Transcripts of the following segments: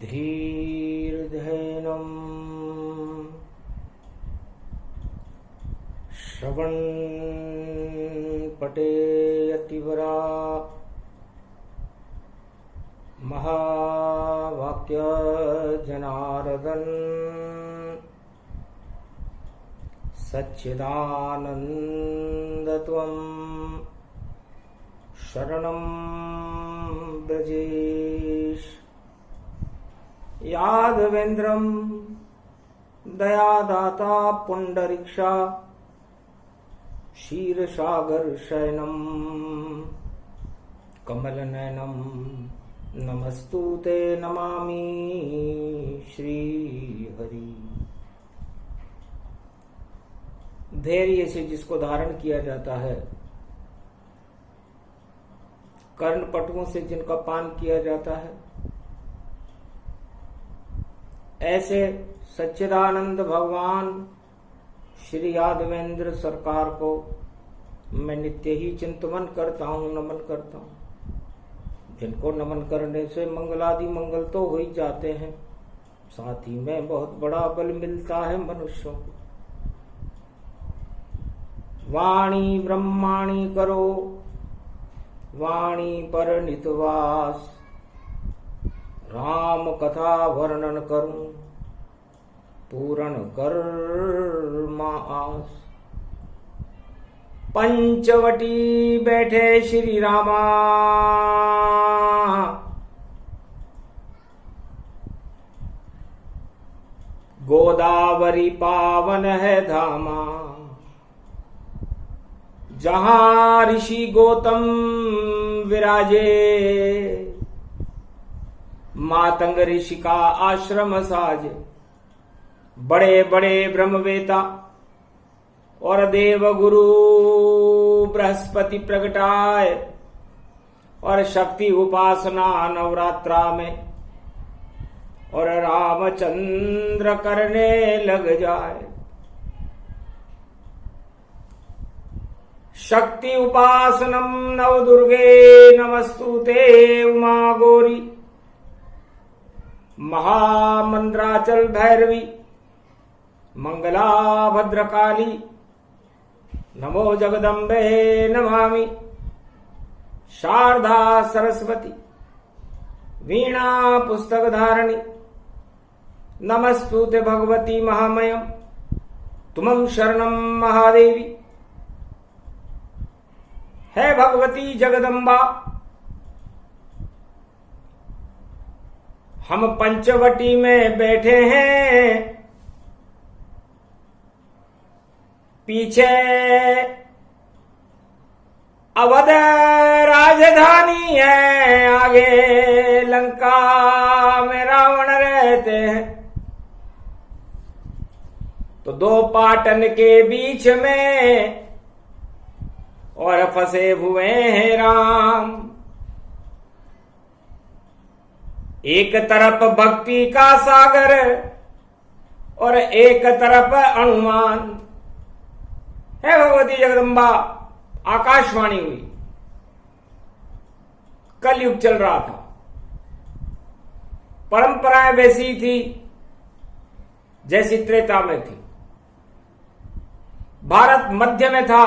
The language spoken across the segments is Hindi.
धीर्धैनम् श्रवणपटेऽतिवरा महावाक्य जनार्दन सच्चिदानन्दत्वं शरणं ब्रजेश। यादवेन्द्रं दयादाता पुंडरीक्षा क्षीरसागर शयनं कमलनयनं नमस्तुते नमामि श्रीहरि। धैर्य से जिसको धारण किया जाता है, कर्णपटुओं से जिनका पान किया जाता है, ऐसे सच्चिदानंद भगवान श्री यादवेंद्र सरकार को मैं नित्य ही चिंतन करता हूँ, नमन करता हूँ। जिनको नमन करने से मंगलादि मंगल तो हो ही जाते हैं, साथ ही में बहुत बड़ा बल मिलता है मनुष्यों को। वाणी ब्रह्माणी करो, वाणी पर नितवास, राम कथा वर्णन करूं, पूर्ण कर आस। पंचवटी बैठे श्री रामा, गोदावरी पावन है धामा, जहां ऋषि गौतम विराजे, मातंग ऋषि का आश्रम साजे। बड़े बड़े ब्रह्मवेता और देव गुरु बृहस्पति प्रगटाए, और शक्ति उपासना नवरात्रा में और रामचंद्र करने लग जाए। शक्ति उपासनम नव दुर्गे नमस्तुते उमा गौरी, महामंद्राचल भैरवी मंगला भद्रकाली, नमो जगदम्बे नमामि। शारदा सरस्वती वीणा पुस्तक धारणी, नमस्तुते भगवती महामयम, तुमं शरणं महादेवी। है भगवती जगदम्बा, हम पंचवटी में बैठे हैं, पीछे अवध राजधानी है, आगे लंका में रावण रहते हैं। तो दो पाटन के बीच में और फंसे हुए हैं राम। एक तरफ भक्ति का सागर और एक तरफ अनुमान। है भगवती जगदम्बा, आकाशवाणी हुई। कलयुग चल रहा था, परंपराएं वैसी थी जैसी त्रेता में थी। भारत मध्य में था,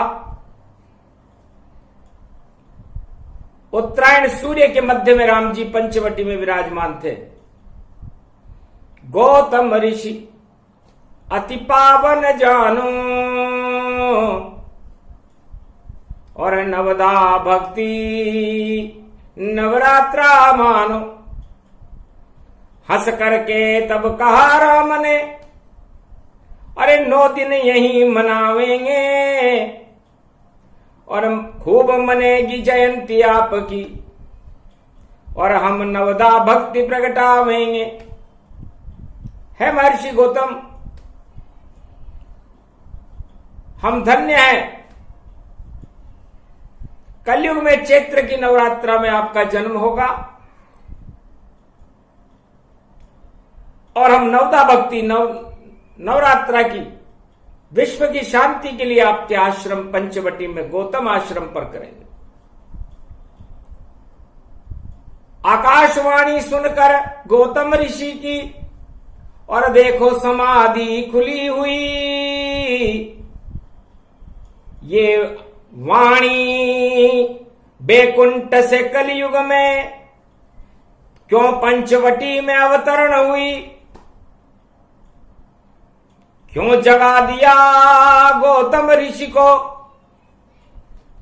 उत्तरायण सूर्य के मध्य में राम जी पंचवटी में विराजमान थे। गौतम ऋषि अति पावन जानो, और नवदा भक्ति नवरात्रा मानो। हंस करके तब कहा राम ने, अरे 9 दिन यहीं मनावेंगे, और खूब मनेगी जयंती आपकी, और हम नवदा भक्ति प्रगटावेंगे। है महर्षि गौतम, हम धन्य हैं। कलयुग में चैत्र की नवरात्रा में आपका जन्म होगा, और हम नवदा भक्ति नवरात्रा की विश्व की शांति के लिए आपके आश्रम पंचवटी में गौतम आश्रम पर करेंगे। आकाशवाणी सुनकर गौतम ऋषि की और देखो समाधि खुली हुई। ये वाणी बैकुंठ से कलयुग में क्यों पंचवटी में अवतरण हुई, क्यों जगा दिया गौतम ऋषि को,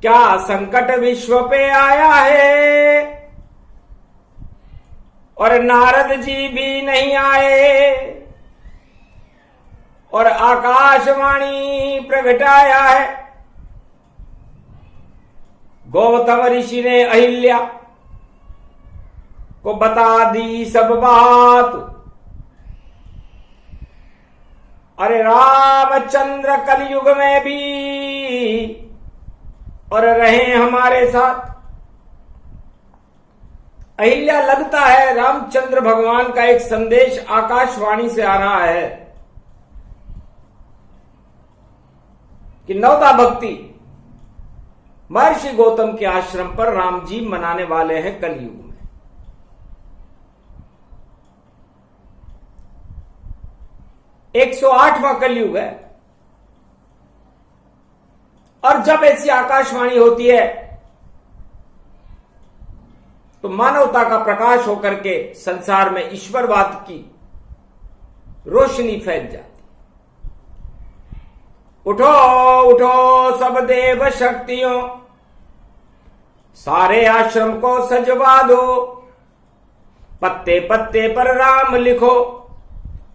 क्या संकट विश्व पे आया है। और नारद जी भी नहीं आए और आकाशवाणी प्रगटाया है। गौतम ऋषि ने अहिल्या को बता दी सब बात। अरे रामचंद्र कलयुग में भी और रहे हमारे साथ। अहिल्या, लगता है रामचंद्र भगवान का एक संदेश आकाशवाणी से आ रहा है कि नवदा भक्ति महर्षि गौतम के आश्रम पर राम जी मनाने वाले हैं कलयुग में। एक 108वां कलयुग है और जब ऐसी आकाशवाणी होती है तो मानवता का प्रकाश होकर के संसार में ईश्वरवाद की रोशनी फैल जाती। उठो उठो सब देव शक्तियों, सारे आश्रम को सजवा दो। पत्ते पत्ते पर राम लिखो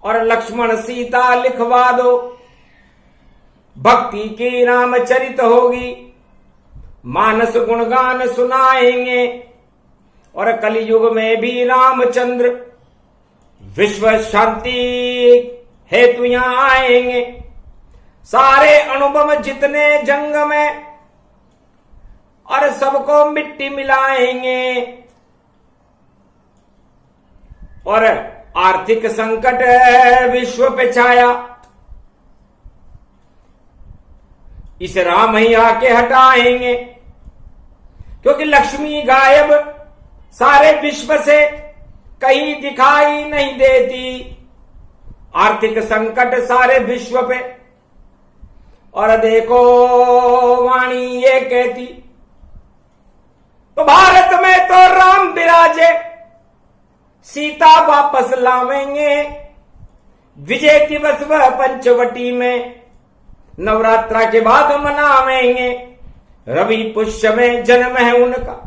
और लक्ष्मण सीता लिखवा दो। भक्ति की रामचरित होगी, मानस गुणगान सुनाएंगे। और कलयुग में भी रामचंद्र विश्व शांति हेतु यहां आएंगे। सारे अनुभव जितने जंग में और सबको मिट्टी मिलाएंगे। और आर्थिक संकट विश्व पे छाया, इस राम ही आके हटाएंगे। क्योंकि लक्ष्मी गायब सारे विश्व से कहीं दिखाई नहीं देती। आर्थिक संकट सारे विश्व पे, और देखो वाणी ये कहती तो भारत में तो राम विराजे, सीता वापस लावेंगे। विजय दिवस वह पंचवटी में नवरात्रा के बाद मनावेंगे। रवि पुष्य में जन्म है उनका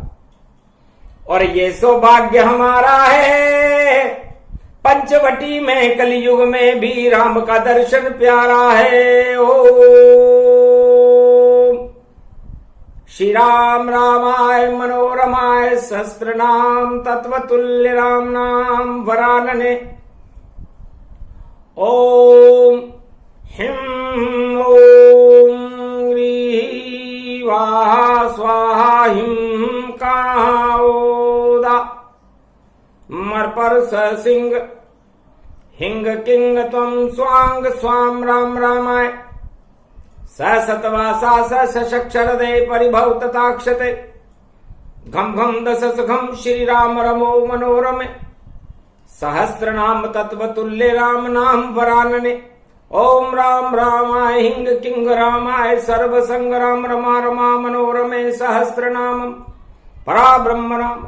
और ये सौभाग्य हमारा है। पंचवटी में कलयुग में भी राम का दर्शन प्यारा है। ओम श्री राम रामाय मनोरमाय सहस्रनाम तत्वतुल्य राम नाम वरानने। ओम हिम ओम ह्रीं वाहा स्वाहा हिम काओदा मर पर सिंह हिंग किंग त्वं स्वांग स्वाम राम रामाय स सतवासा सशक्षर दे परिभव तथाक्षते घम घम दशस घम श्री राम रमो मनोरमे सहस्र नाम तत्वतुल्य राम नाम वरानने। ओम राम रामाय हिंग किंग रामाय सर्व संग राम रमा रमा मनोरमे सहस्र नाम परा ब्रह्म राम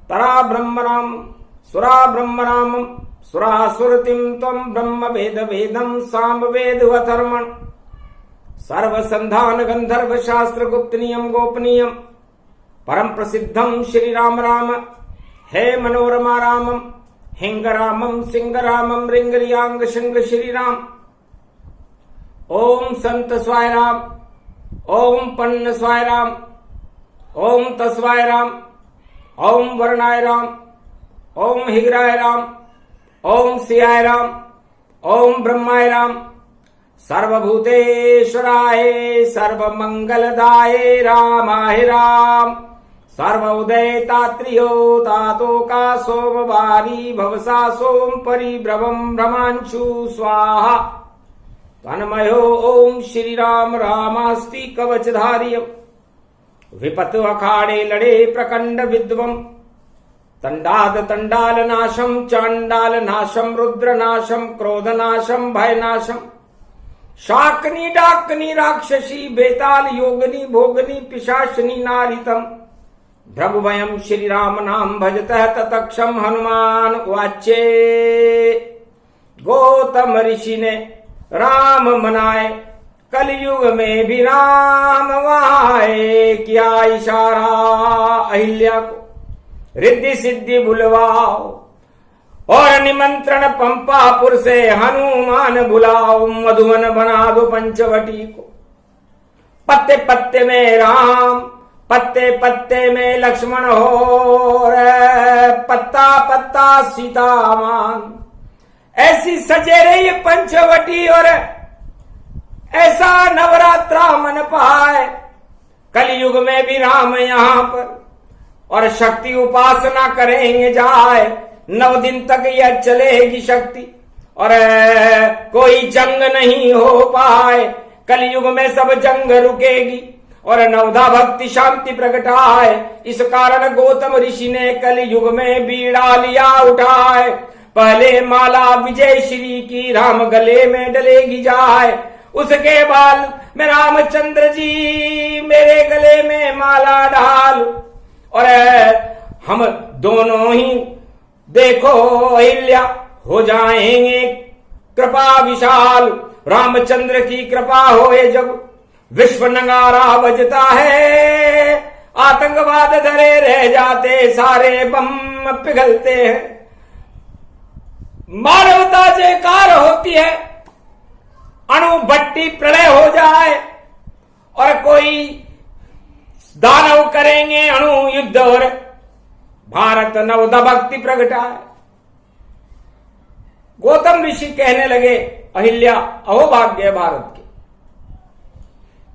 तरा ब्रह्म राम सुरा ब्रह्म राम सुरासुरतिम त्वं ब्रह्म वेद वेदम साम वेद वधर्मण सर्व संधान गंधर्व शास्त्र गुप्त नियम गोपनीयम परम प्रसिद्धम श्री राम राम हे मनोरमा रामम हिंग रामम सिंह रामम रिंग रियांग शिंग श्री राम। ओम संत स्वाय राम, ओम पन्न स्वाय राम, ओम तस्वाय राम, ओम वर्णाय राम, ओम हिगराय राम, ओम सियाय राम, ओम ब्रह्माय राम, सर्वभूतेश्वराय सर्वमंगलदाय रामाय राम। सर्व उदय तात्रियो तातो का सोमवारी भवसा सोम परिभ्रमं भ्रमांशु स्वाहा तन्मयो ओम श्री राम रामास्ति कवचधारियम् विपत अखाड़े लड़े प्रकंड विद्वम तंडाद तंडाल नाशम, चांडाल नाशम, रुद्र नाशम, क्रोध नाशम, भय नाशम, शाकनी डाकनी राक्षसी, बेताल योगनी, भोगनी, पिशाचनी, नारितम, भ्रभुभयम श्री राम नाम भजतः ततक्षम हनुमान वाच्ये। गौतम ऋषि ने राम मनाए, कलयुग में भी राम वहाए, किया इशारा अहिल्या को रिद्धि सिद्धि बुलवाओ, और निमंत्रण पंपापुर से हनुमान बुलाओ, मधुवन बना दो पंचवटी को। पत्ते पत्ते में राम, पत्ते पत्ते में लक्ष्मण हो, पत्ता पत्ता सीता मान। ऐसी सजे रही पंचवटी और ऐसा नवरात्रा मन पाए, कलयुग में भी राम यहां पर, और शक्ति उपासना करेंगे जाए, 9 दिन तक यह चलेगी शक्ति, और कोई जंग नहीं हो पाए, कलयुग में सब जंग रुकेगी, और नवधा भक्ति शांति प्रगटाए। इस कारण गौतम ऋषि ने कलयुग में बीड़ा लिया उठाए, पहले माला विजय श्री की राम गले में डलेगी जाए, उसके बाद में रामचंद्र जी मेरे गले में माला डाल, और हम दोनों ही देखो अहिल्या हो जाएंगे कृपा विशाल। रामचंद्र की कृपा होए जब विश्व नगारा बजता है, आतंकवाद धरे रह जाते, सारे बम पिघलते हैं, मानवता जयकार होती है, अणु भट्टी प्रलय हो जाए, और कोई दानव करेंगे अणु युद्ध, और भारत नवधा भक्ति प्रगटाए। गौतम ऋषि कहने लगे, अहिल्या अहोभाग्य भारत के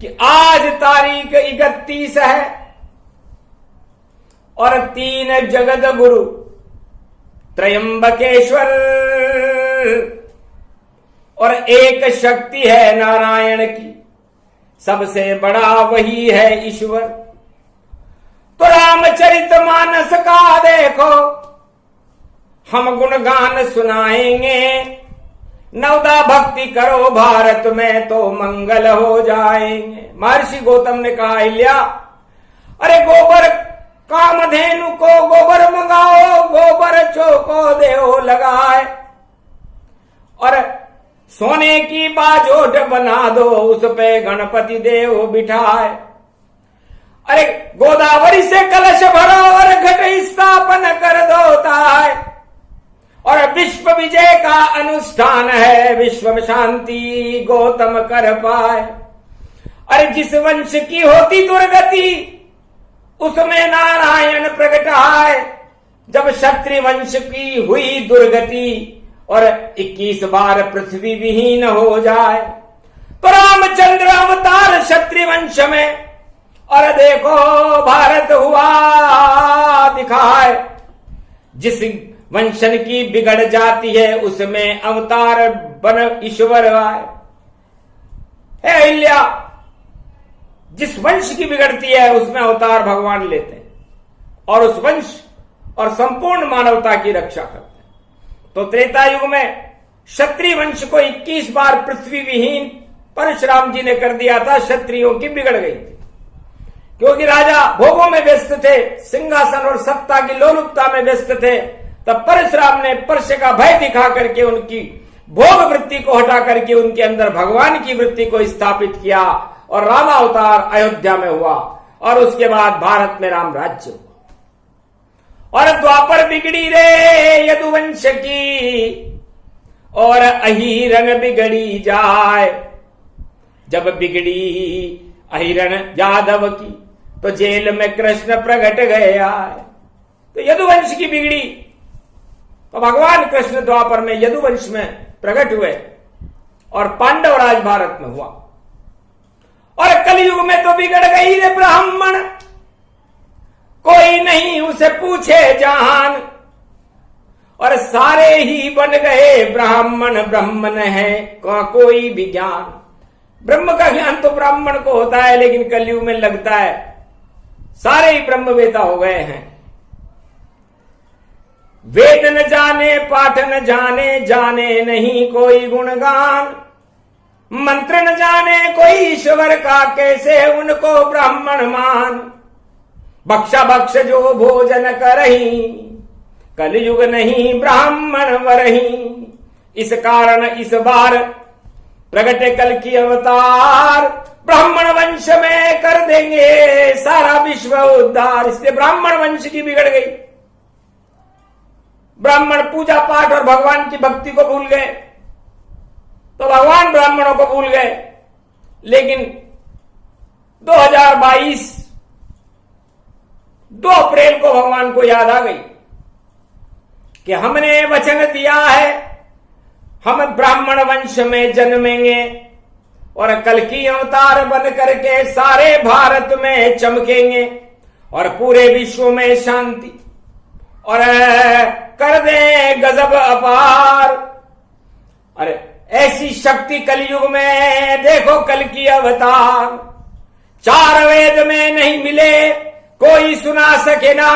कि आज तारीख 31 है, और 3 जगत गुरु त्रयंबकेश्वर, और एक शक्ति है नारायण की, सबसे बड़ा वही है ईश्वर। तो रामचरितमानस का देखो हम गुणगान सुनाएंगे, नवदा भक्ति करो भारत में तो मंगल हो जाएंगे। महर्षि गौतम ने कहा, अहिल्या अरे गोबर कामधेनु को गोबर मंगाओ, गोबर चौको देओ लगाए, और सोने की बाजोट बना दो, उस पे गणपति देव बिठाए। अरे गोदावरी से कलश भरो और घट स्थापन कर दो ताय, और विश्व विजय का अनुष्ठान है, विश्व में शांति गौतम कर पाए। अरे जिस वंश की होती दुर्गति उसमें नारायण प्रगटाए, जब क्षत्रिय वंश की हुई दुर्गति और 21 बार पृथ्वी विहीन हो जाए, तो रामचंद्र अवतार क्षत्रिय वंश में, और देखो भारत हुआ दिखाए। जिस वंशन की बिगड़ जाती है उसमें अवतार बन ईश्वर आए। हे अहिल्या, जिस वंश की बिगड़ती है उसमें अवतार भगवान लेते हैं, और उस वंश और संपूर्ण मानवता की रक्षा करते हैं। तो त्रेता युग में क्षत्रिय वंश को 21 बार पृथ्वी विहीन परशुराम जी ने कर दिया था, क्षत्रियों की बिगड़ गई थी, क्योंकि राजा भोगों में व्यस्त थे, सिंहासन और सत्ता की लोलुपता में व्यस्त थे। तब परशुराम ने परश का भय दिखा करके उनकी भोग वृत्ति को हटा करके उनके अंदर भगवान की वृत्ति को स्थापित किया, और रामावतार अयोध्या में हुआ, और उसके बाद भारत में राम राज्य हुआ। और द्वापर बिगड़ी रे यदुवंश की, और अहिरन बिगड़ी जाए। जब बिगड़ी अहिरन यादव की तो जेल में कृष्ण प्रकट गया। तो यदुवंश की बिगड़ी तो भगवान कृष्ण द्वापर में यदुवंश में प्रकट हुए, और पांडव राज भारत में हुआ। और कलयुग में तो बिगड़ गई रे ब्राह्मण, कोई नहीं उसे पूछे जहान, और सारे ही बन गए ब्राह्मण। ब्राह्मण है का कोई भी ज्ञान, ब्रह्म का ज्ञान तो ब्राह्मण को होता है, लेकिन कलयुग में लगता है सारे ही ब्रह्मवेता हो गए हैं। वेद न जाने पाठ न जाने, जाने नहीं कोई गुणगान। मंत्र न जाने कोई ईश्वर का, कैसे उनको ब्राह्मण मान। बक्षा बक्ष जो भोजन करही, कलयुग नहीं ब्राह्मण वरही। इस कारण इस बार प्रगटे कल की अवतार, ब्राह्मण वंश में कर देंगे सारा विश्व उद्धार। इसलिए ब्राह्मण वंश की बिगड़ गई। ब्राह्मण पूजा पाठ और भगवान की भक्ति को भूल गए, तो भगवान ब्राह्मणों को भूल गए। लेकिन 2022 2 अप्रैल को भगवान को याद आ गई कि हमने वचन दिया है, हम ब्राह्मण वंश में जन्मेंगे और कल की अवतार बन करके सारे भारत में चमकेंगे और पूरे विश्व में शांति और कर दे गजब अपार। अरे ऐसी शक्ति कलयुग में देखो कल की अवतार। 4 वेद में नहीं मिले, कोई सुना सके ना।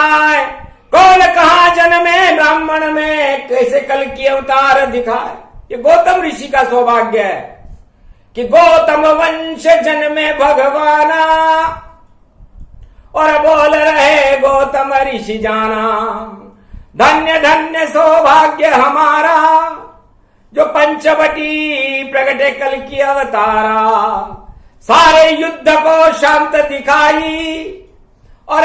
कौन कहा जन्मे ब्राह्मण में, कैसे कल की अवतार दिखाए। ये गौतम ऋषि का सौभाग्य है कि गौतम वंश जन्मे भगवाना और बोल रहे गौतम ऋषि जाना। धन्य धन्य सौभाग्य हमारा, जो पंचवटी प्रगटे कल की अवतारा। सारे युद्ध को शांत दिखाई और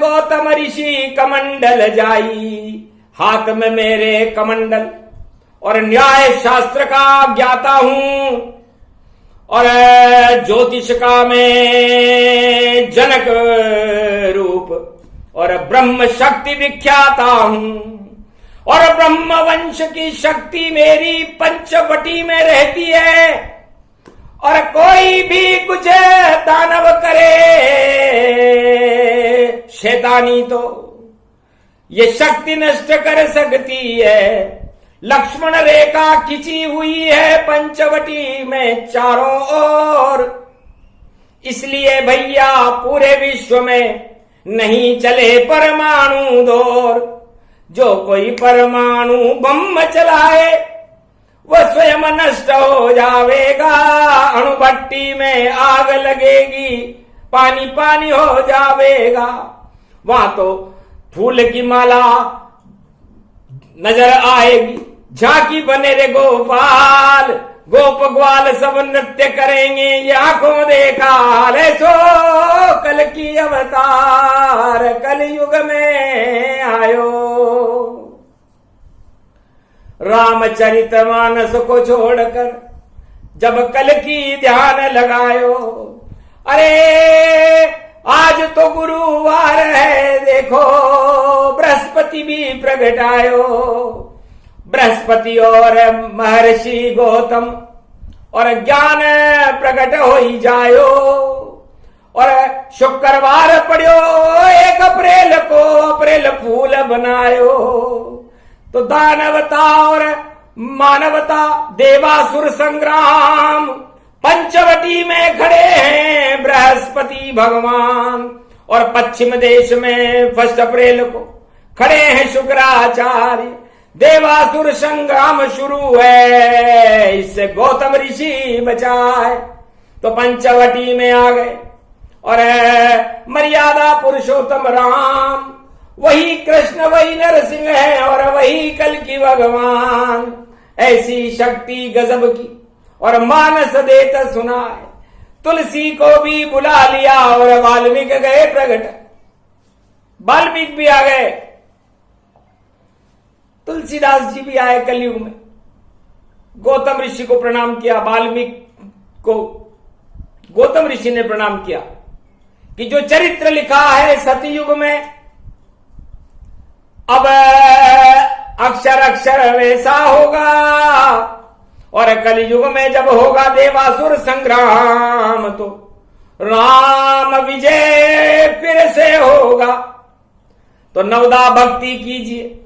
गौतम ऋषि कमंडल जाई। हाथ में मेरे कमंडल और न्याय शास्त्र का ज्ञाता हूं और ज्योतिष का मैं जनक रूप और ब्रह्म शक्ति विख्याता हूं। और ब्रह्म वंश की शक्ति मेरी पंचवटी में रहती है और कोई भी कुछ दानव करे शैतानी तो ये शक्ति नष्ट कर सकती है। लक्ष्मण रेखा खिंची हुई है पंचवटी में चारों ओर। इसलिए भैया पूरे विश्व में नहीं चले परमाणु दौर। जो कोई परमाणु बम चलाए वह स्वयं नष्ट हो जाएगा। अणुभट्टी में आग लगेगी, पानी पानी हो जाएगा। वहां तो फूल की माला नजर आएगी, झांकी बने रे गोपाल। गोप ग्वाल सब नृत्य करेंगे, ये आंखों देखा हाल है। सो कल की अवतार कलयुग में आयो। रामचरितमानस को छोड़कर जब कल की ध्यान लगायो। अरे आज तो गुरुवार है, देखो बृहस्पति भी प्रगटायो। बृहस्पति और महर्षि गौतम और ज्ञान प्रकट हो ही जायो। और शुक्रवार पड़ो 1 अप्रैल को, अप्रैल फूल बनायो। तो दानवता और मानवता देवासुर संग्राम पंचवटी में खड़े हैं बृहस्पति भगवान। और पश्चिम देश में 1 अप्रैल को खड़े हैं शुक्राचार्य। देवासुर संग्राम शुरू है, इससे गौतम ऋषि बचाए। तो पंचवटी में आ गए और मर्यादा पुरुषोत्तम राम, वही कृष्ण वही नरसिंह है और वही कल की भगवान। ऐसी शक्ति गजब की और मानस देता सुनाए। तुलसी को भी बुला लिया और वाल्मीकि गए प्रगट। वाल्मीकि भी आ गए, तुलसीदास जी भी आए कलयुग में। गौतम ऋषि को प्रणाम किया, वाल्मीकि को गौतम ऋषि ने प्रणाम किया कि जो चरित्र लिखा है सतयुग में अब अक्षर अक्षर वैसा होगा। और कलयुग में जब होगा देवासुर संग्राम तो राम विजय फिर से होगा। तो नवदा भक्ति कीजिए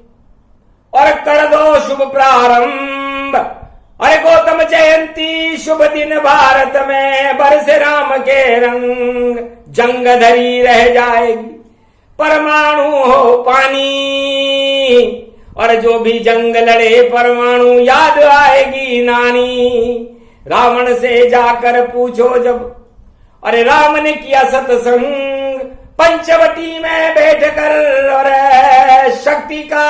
और कर दो शुभ प्रारंभ। अरे गौतम जयंती शुभ दिन भारत में, बरसे राम के रंग। जंग धरी रह जाएगी परमाणु हो पानी, और जो भी जंग लड़े परमाणु याद आएगी नानी। रावण से जाकर पूछो जब, अरे राम ने किया सत्संग पंचवटी में बैठकर, और शक्ति का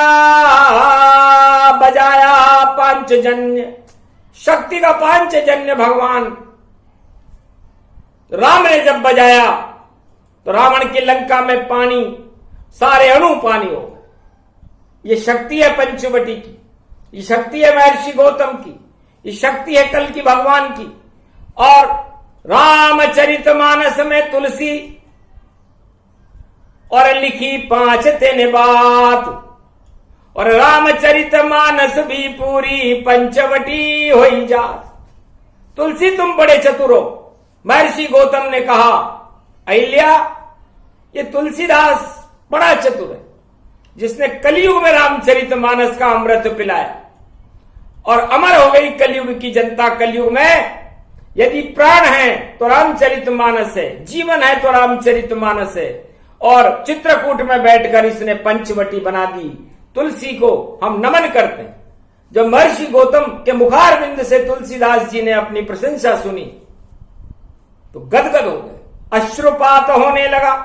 बजाया पांचजन्य, शक्ति का पांचजन्य भगवान राम ने जब बजाया तो रावण की लंका में पानी, सारे अणु पानी हो गए। ये शक्ति है पंचवटी की, ये शक्ति है महर्षि गौतम की, ये शक्ति है कल की भगवान की। और रामचरितमानस में तुलसी और लिखी 5 तेने बात, और रामचरितमानस भी पूरी पंचवटी होई जात। तुलसी तुम बड़े चतुर हो। महर्षि गौतम ने कहा, अहिल्या ये तुलसीदास बड़ा चतुर है, जिसने कलयुग में रामचरितमानस का अमृत पिलाया और अमर हो गई कलयुग की जनता। कलयुग में यदि प्राण है तो रामचरितमानस है, जीवन है तो रामचरितमानस है। और चित्रकूट में बैठकर इसने पंचवटी बना दी। तुलसी को हम नमन करते हैं। जब महर्षि गौतम के मुखार बिंद से तुलसीदास जी ने अपनी प्रशंसा सुनी तो गदगद हो गए, अश्रुपात होने लगा।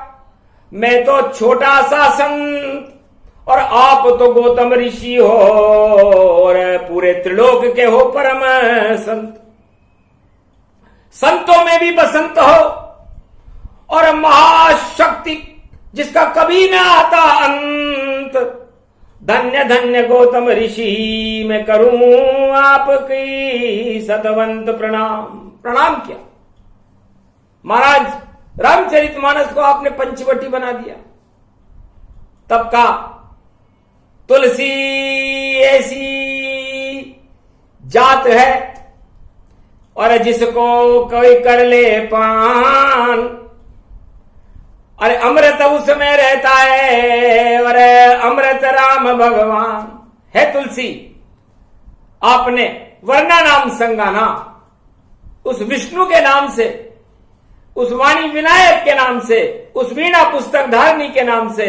मैं तो छोटा सा संत और आप तो गौतम ऋषि हो और पूरे त्रिलोक के हो परम संत। संतों में भी बसंत हो और महाशक्ति जिसका कभी न आता अंत। धन्य धन्य गौतम ऋषि मैं करूं आपकी सतवंत प्रणाम। प्रणाम किया। महाराज रामचरितमानस को आपने पंचवटी बना दिया। तब का तुलसी ऐसी जात है और जिसको कोई कर ले पान, अरे अमृत उसमें रहता है और अमृत राम भगवान है। तुलसी आपने वर्णा नाम संगाना, उस विष्णु के नाम से, उस वाणी विनायक के नाम से, उस वीणा पुस्तक धारणी के नाम से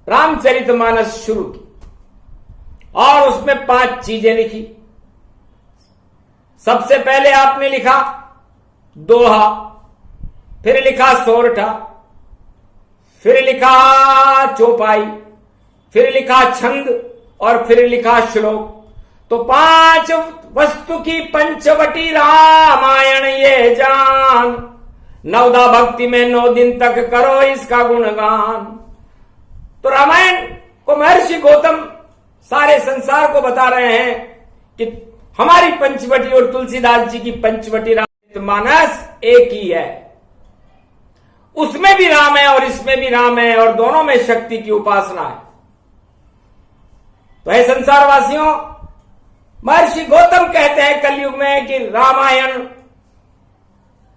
रामचरितमानस शुरू की और उसमें 5 चीजें लिखी। सबसे पहले आपने लिखा दोहा, फिर लिखा सोरठा, फिर लिखा चौपाई, फिर लिखा छंद और फिर लिखा श्लोक। तो 5 वस्तु की पंचवटी रामायण ये जान। नवदा भक्ति में 9 दिन तक करो इसका गुणगान। तो रामायण को महर्षि गौतम सारे संसार को बता रहे हैं कि हमारी पंचवटी और तुलसीदास जी की पंचवटी रामचरितमानस एक ही है। उसमें भी राम है और इसमें भी राम है और दोनों में शक्ति की उपासना है। तो है संसारवासियों, महर्षि गौतम कहते हैं कलयुग में कि रामायण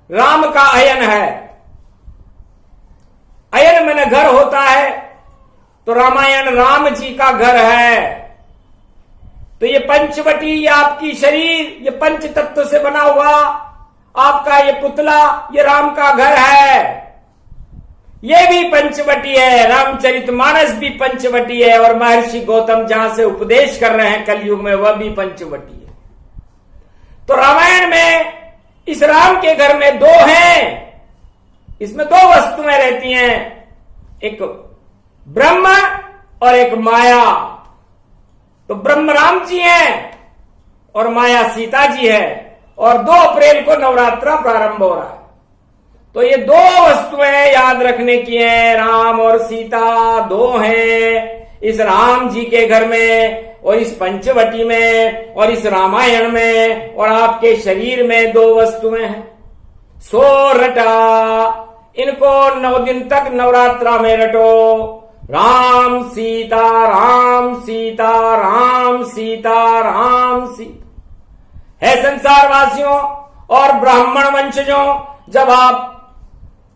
राम का अयन है। अयन में घर होता है तो रामायण राम जी का घर है। तो ये पंचवटी, ये आपकी शरीर, ये पंच तत्व से बना हुआ आपका ये पुतला, ये राम का घर है। ये भी पंचवटी है। रामचरितमानस भी पंचवटी है और महर्षि गौतम जहां से उपदेश कर रहे हैं कलयुग में वह भी पंचवटी है। तो रामायण में इस राम के घर में 2 हैं। इसमें 2 वस्तुएं रहती हैं, एक ब्रह्म और एक माया। तो ब्रह्म राम जी हैं और माया सीता जी है। और 2 अप्रैल को नवरात्रा प्रारंभ हो रहा है। तो ये 2 वस्तुएं याद रखने की हैं। राम और सीता 2 हैं इस राम जी के घर में और इस पंचवटी में और इस रामायण में। और आपके शरीर में 2 वस्तुएं हैं। सो रटा, इनको 9 दिन तक नवरात्रा में रटो। राम सीता राम सीता राम सीता राम सीता। है संसारवासियों और ब्राह्मण वंशजों, जब आप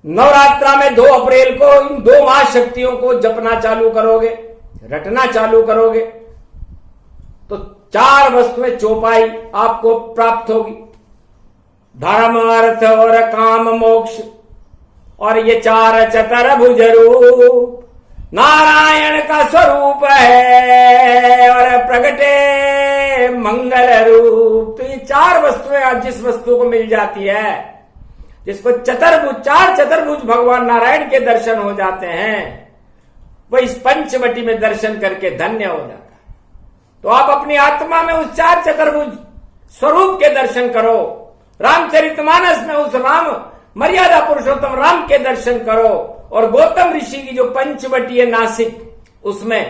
नवरात्रा में 2 अप्रैल को इन 2 महाशक्तियों को जपना चालू करोगे, रटना चालू करोगे, तो 4 वस्तुएं चौपाई आपको प्राप्त होगी। धर्म अर्थ और काम मोक्ष। और ये 4 चतुर्भुज रूप नारायण का स्वरूप है और प्रगटे मंगल रूप। तो ये चार वस्तुएं आज जिस वस्तु को मिल जाती है, जिसको चार चतुर्भुज भगवान नारायण के दर्शन हो जाते हैं, वो इस पंचवटी में दर्शन करके धन्य हो जाता है। तो आप अपनी आत्मा में उस चार चतुर्भुज स्वरूप के दर्शन करो, रामचरितमानस में उस राम मर्यादा पुरुषोत्तम राम के दर्शन करो, और गौतम ऋषि की जो पंचवटी नासिक उसमें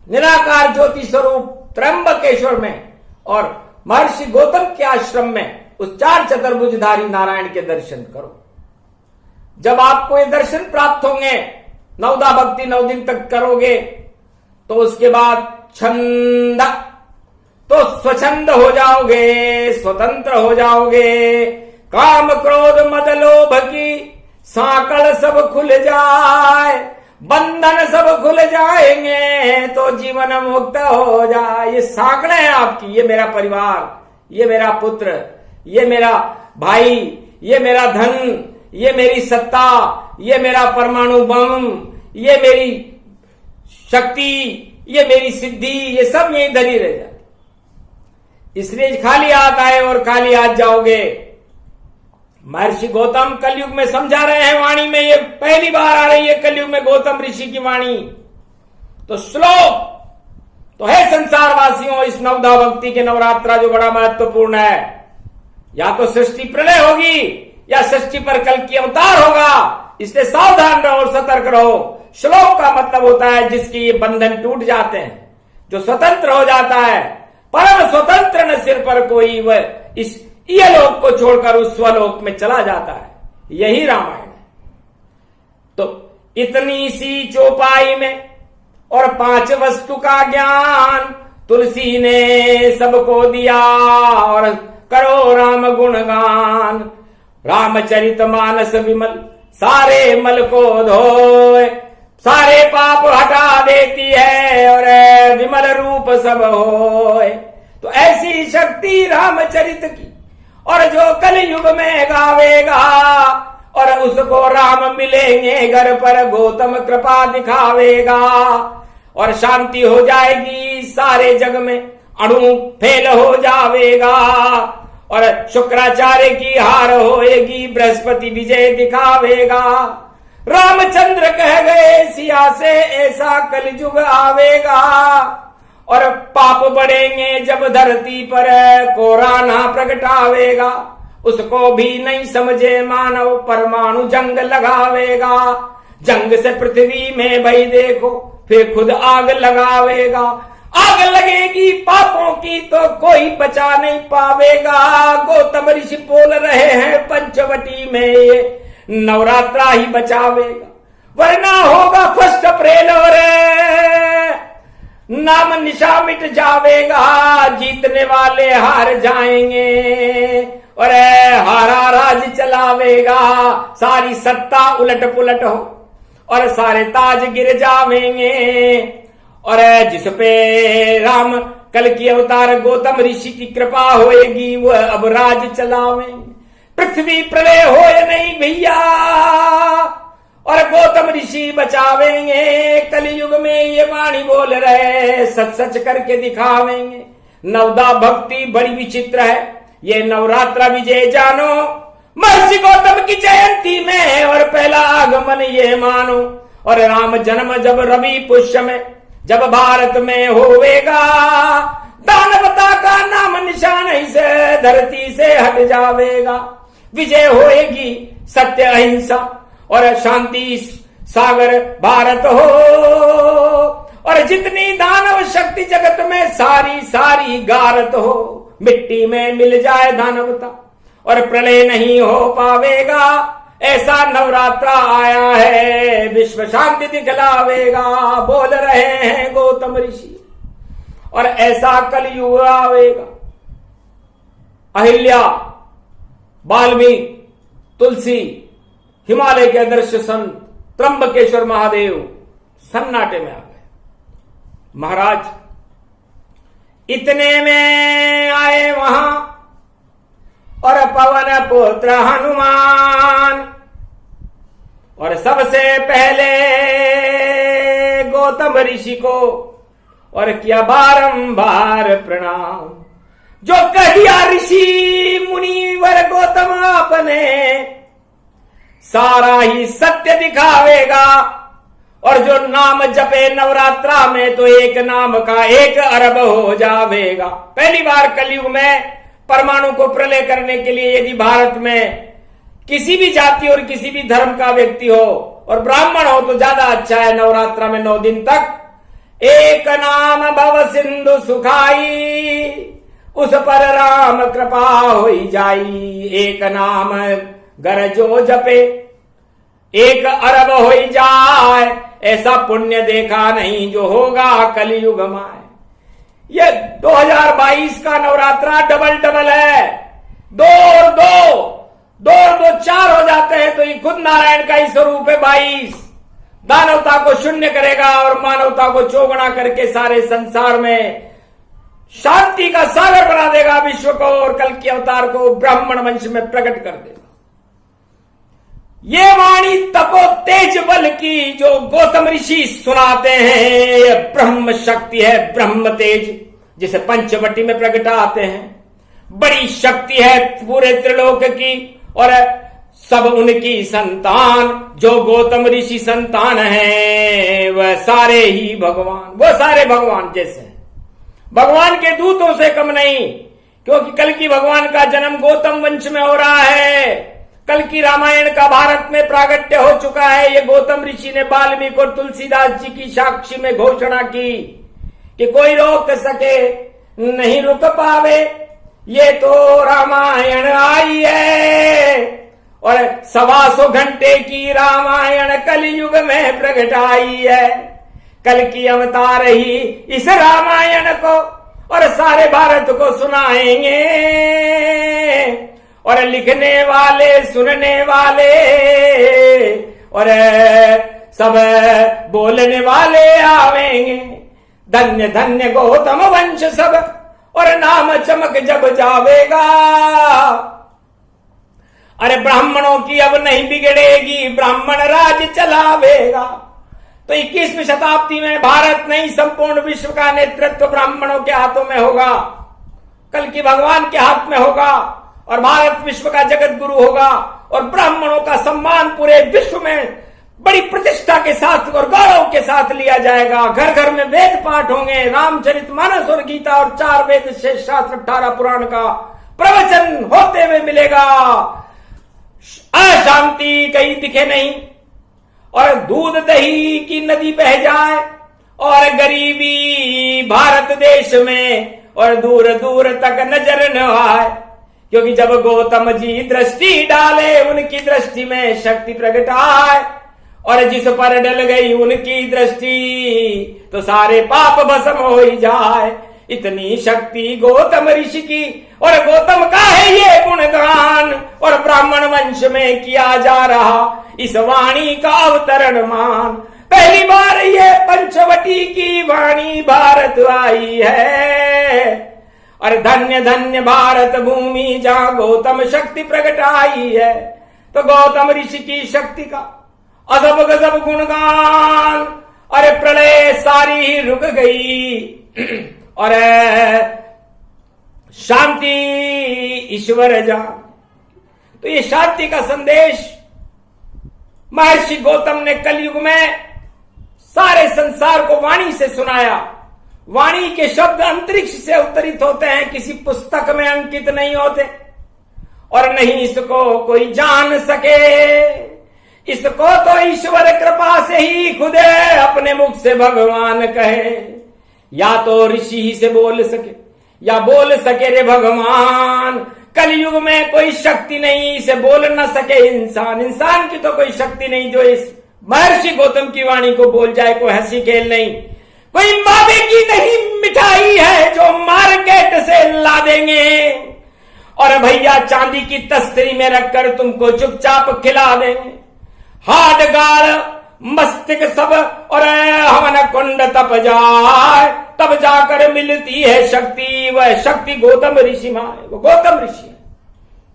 निराकार ज्योति स्वरूप त्र्यंबकेश्वर में और महर्षि गौतम के आश्रम में उस चार चतुर्भुजधारी नारायण के दर्शन करो। जब आपको ये दर्शन प्राप्त होंगे, नवदा भक्ति 9 दिन तक करोगे, तो उसके बाद छंद, तो स्वच्छंद हो जाओगे, स्वतंत्र हो जाओगे। काम क्रोध मद लोभ की सांकड़ सब खुल जाए, बंधन सब खुल जाएंगे, तो जीवन मुक्त हो जाए। ये सांकड़े हैं आपकी, ये मेरा परिवार, ये मेरा पुत्र, ये मेरा भाई, ये मेरा धन, ये मेरी सत्ता, ये मेरा परमाणु बम, ये मेरी शक्ति, ये मेरी सिद्धि, ये सब यही धरी रह जाती। इसलिए खाली हाथ आए और खाली हाथ जाओगे। महर्षि गौतम कलयुग में समझा रहे हैं वाणी में, ये पहली बार आ रही है कलयुग में गौतम ऋषि की वाणी। तो श्लोक तो है संसारवासियों, इस नवदा भक्ति के नवरात्रा जो बड़ा महत्वपूर्ण है। या तो सृष्टि प्रलय होगी या सृष्टि पर कल की अवतार होगा, इसलिए सावधान रहो और सतर्क रहो। श्लोक का मतलब होता है जिसके ये बंधन टूट जाते हैं, जो स्वतंत्र हो जाता है। परम स्वतंत्र न सिर पर कोई, वह इस इहलोक को छोड़कर उस स्वलोक में चला जाता है। यही रामायण है। तो इतनी सी चौपाई में और 5 वस्तु का ज्ञान तुलसी ने सबको दिया, और करो राम गुणगान। रामचरितमानस विमल सारे मल को धोए, सारे पाप हटा देती है और विमल रूप सब होए। तो ऐसी शक्ति रामचरित की, और जो कलयुग में गावेगा, और उसको राम मिलेंगे घर पर, गौतम कृपा दिखावेगा, और शांति हो जाएगी सारे जग में, अणु फेल हो जावेगा, और शुक्राचार्य की हार होएगी, बृहस्पति विजय दिखावेगा। रामचंद्र कह गए सिया से ऐसा कलयुग आवेगा, और पाप बढ़ेंगे जब धरती पर, कोराना प्रगटावेगा। उसको भी नहीं समझे मानव, परमाणु जंग लगावेगा। जंग से पृथ्वी में भाई देखो, फिर खुद आग लगावेगा। आग लगेगी पापों की तो कोई बचा नहीं पावेगा। गौतम ऋषि बोल रहे हैं पंचवटी में ये नवरात्रा ही बचावेगा, वरना होगा 1 अप्रैल और नाम निशा मिट जावेगा। जीतने वाले हार जाएंगे और हारा राज चलावेगा। सारी सत्ता उलट पुलट हो और सारे ताज गिर जावेंगे, और जिस पे राम कल की अवतार गौतम ऋषि की कृपा होएगी, वह अब राज चलावेंगे। पृथ्वी प्रलय होए नहीं भैया, और गौतम ऋषि बचावेंगे। कलयुग में ये वाणी बोल रहे, सच सच करके दिखावेंगे। नवदा भक्ति बड़ी विचित्र है, ये नवरात्रा विजय जानो। महर्षि गौतम की जयंती में और पहला आगमन ये मानो, और राम जन्म जब रवि पुष्य में, जब भारत में होवेगा, दानवता का नाम निशान से धरती से हट जावेगा। विजय होएगी सत्य अहिंसा और शांति सागर भारत हो, और जितनी दानव शक्ति जगत में सारी सारी गारत हो। मिट्टी में मिल जाए दानवता और प्रलय नहीं हो पावेगा। ऐसा नवरात्रा आया है, विश्व शांति दिखलावेगा, बोल रहे हैं गौतम ऋषि। और ऐसा कलयुग आवेगा। अहिल्या, वाल्मीकि, तुलसी, हिमालय के आदर्श संत त्र्यंबकेश्वर महादेव सन्नाटे में आ गए। महाराज इतने में आए वहां और पवन पुत्र हनुमान, और सबसे पहले गौतम ऋषि को और किया बारंबार प्रणाम। जो कह दिया ऋषि मुनिवर गौतम आपने, सारा ही सत्य दिखावेगा। और जो नाम जपे नवरात्रा में तो एक नाम का 1 अरब हो जावेगा। पहली बार कलयुग में परमाणु को प्रलय करने के लिए यदि भारत में किसी भी जाति और किसी भी धर्म का व्यक्ति हो और ब्राह्मण हो तो ज्यादा अच्छा है। नवरात्रा में 9 दिन तक एक नाम भव सिंधु सुखाई, उस पर राम कृपा होई जाई। एक नाम गर जो जपे 1 अरब होई जाए, ऐसा पुण्य देखा नहीं जो होगा कलयुग में। ये 2022 का नवरात्रा डबल है। 2 और 2 4 हो जाते हैं तो ये खुद नारायण का ही स्वरूप है। 22 दानवता को शून्य करेगा और मानवता को चौगुना करके सारे संसार में शांति का सागर बना देगा विश्व को, और कल के अवतार को ब्राह्मण वंश में प्रकट कर देगा। ये वाणी तपो तेज बल की जो गौतम ऋषि सुनाते हैं, ये ब्रह्म शक्ति है, ब्रह्म तेज, जिसे पंचवटी में प्रगटाते हैं। बड़ी शक्ति है पूरे त्रिलोक की, और सब उनकी संतान जो गौतम ऋषि संतान है वह सारे ही भगवान, वो सारे भगवान जैसे हैं। भगवान के दूतों से कम नहीं, क्योंकि कल की भगवान का जन्म गौतम वंश में हो रहा है। कल की रामायण का भारत में प्रागट्य हो चुका है। ये गौतम ऋषि ने वाल्मीकि और तुलसीदास जी की साक्षी में घोषणा की कि कोई रोक सके नहीं रुक पावे, ये तो रामायण आई है। और 125 घंटे की रामायण कलयुग में प्रकट आई है। कल की अवतार ही इस रामायण को और सारे भारत को सुनाएंगे, और लिखने वाले सुनने वाले और सब बोलने वाले आवेंगे। धन्य धन्य गौतम वंश सब, और नाम चमक जब जावेगा। अरे ब्राह्मणों की अब नहीं बिगड़ेगी, ब्राह्मण राज चलावेगा। तो 21वीं शताब्दी में भारत नहीं संपूर्ण विश्व का नेतृत्व ब्राह्मणों के हाथों में होगा, कल की भगवान के हाथ में होगा, और भारत विश्व का जगत गुरु होगा। और ब्राह्मणों का सम्मान पूरे विश्व में बड़ी प्रतिष्ठा के साथ और गौरव के साथ लिया जाएगा। घर घर में वेद पाठ होंगे, रामचरितमानस और गीता और 4 वेद शेष शास्त्र 18 पुराण का प्रवचन होते हुए मिलेगा। अशांति कहीं दिखे नहीं, और दूध दही की नदी बह जाए, और गरीबी भारत देश में और दूर दूर तक नजर न आए। क्योंकि जब गौतम जी दृष्टि डाले उनकी दृष्टि में शक्ति प्रकट आए, और जिस पर डल गई उनकी दृष्टि तो सारे पाप भस्म हो ही जाए। इतनी शक्ति गौतम ऋषि की, और गौतम का है ये गुणगान, और ब्राह्मण वंश में किया जा रहा इस वाणी का अवतरण मान। पहली बार ये पंचवटी की वाणी भारत आई है, और धन्य धन्य भारत भूमि जहां गौतम शक्ति प्रकट आई है। तो गौतम ऋषि की शक्ति का अजब गजब गुणगान, अरे प्रलय सारी ही रुक गई, और शांति ईश्वर जान। तो ये शांति का संदेश महर्षि गौतम ने कलयुग में सारे संसार को वाणी से सुनाया। वाणी के शब्द अंतरिक्ष से अवतरित होते हैं, किसी पुस्तक में अंकित नहीं होते, और नहीं इसको कोई जान सके। इसको तो ईश्वर कृपा से ही खुद अपने मुख से भगवान कहे। या तो ऋषि ही से बोल सके, या बोल सके रे भगवान। कलयुग में कोई शक्ति नहीं, इसे बोल न सके इंसान। इंसान की तो कोई शक्ति नहीं जो इस महर्षि गौतम की वाणी को बोल जाए। कोई हंसी खेल नहीं, कोई मावे की नहीं मिठाई है जो मार्केट से ला देंगे, और भैया चांदी की तस्तरी में रखकर तुमको चुपचाप खिला देंगे। हाड गाड़ मस्तिष्क सब और हवन कुंड तप जाए, तब जाकर मिलती है शक्ति। वह शक्ति गौतम ऋषि मां है, वो गौतम ऋषि है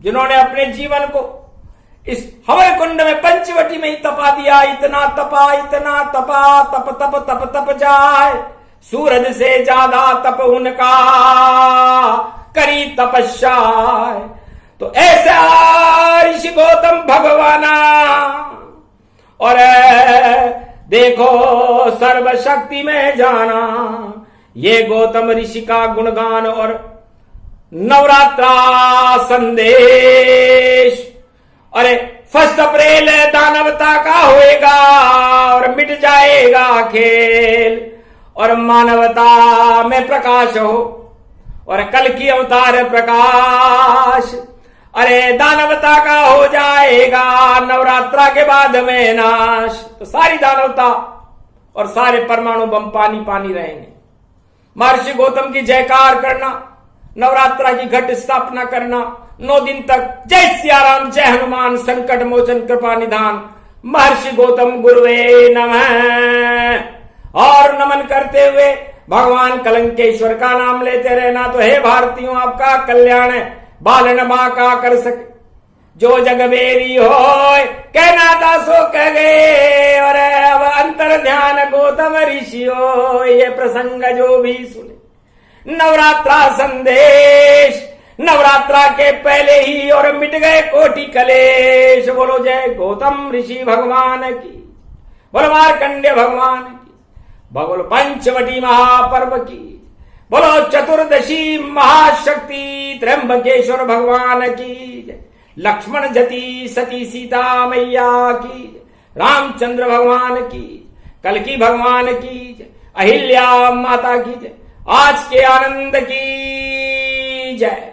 जिन्होंने अपने जीवन को इस हवन कुंड में पंचवटी में ही तपा दिया। इतना तपा तप तप तप तप जाए, सूरज से ज्यादा तप उनका करी तपस्या। तो ऐसा ऋषि गौतम भगवाना, और देखो सर्वशक्ति में जाना ये गौतम ऋषि का गुणगान और नवरात्रा संदेश। अरे 1 अप्रैल दानवता का होएगा और मिट जाएगा खेल, और मानवता में प्रकाश हो, और कल की अवतार प्रकाश। अरे दानवता का हो जाएगा नवरात्रा के बाद में नाश। तो सारी दानवता और सारे परमाणु बम पानी पानी रहेंगे। महर्षि गौतम की जयकार करना, नवरात्रा की घट स्थापना करना, 9 दिन तक जय सियाराम जय हनुमान संकट मोचन कृपा निधान महर्षि गौतम गुरुवे नमः। और नमन करते हुए भगवान कलंकेश्वर का नाम लेते रहना। तो हे भारतीयों, आपका कल्याण है बालन मां का कर सके, जो जग बेरी हो कहना था सो कह गए। और अब अंतर ध्यान गौतम ऋषि हो, ये प्रसंग जो भी सुने। नवरात्रा संदेश, नवरात्रा के पहले ही और मिट गए कोटि कलेश। बोलो जय गौतम ऋषि भगवान की, बोलो मार्कंडेय भगवान की, बोलो पंचवटी महापर्व की, बोलो चतुर्दशी महाशक्ति त्र्यंबकेश्वर भगवान की, लक्ष्मण जति सती सीता मैया की, रामचंद्र भगवान की, कल्की भगवान की, अहिल्या माता की, आज के आनंद की जय।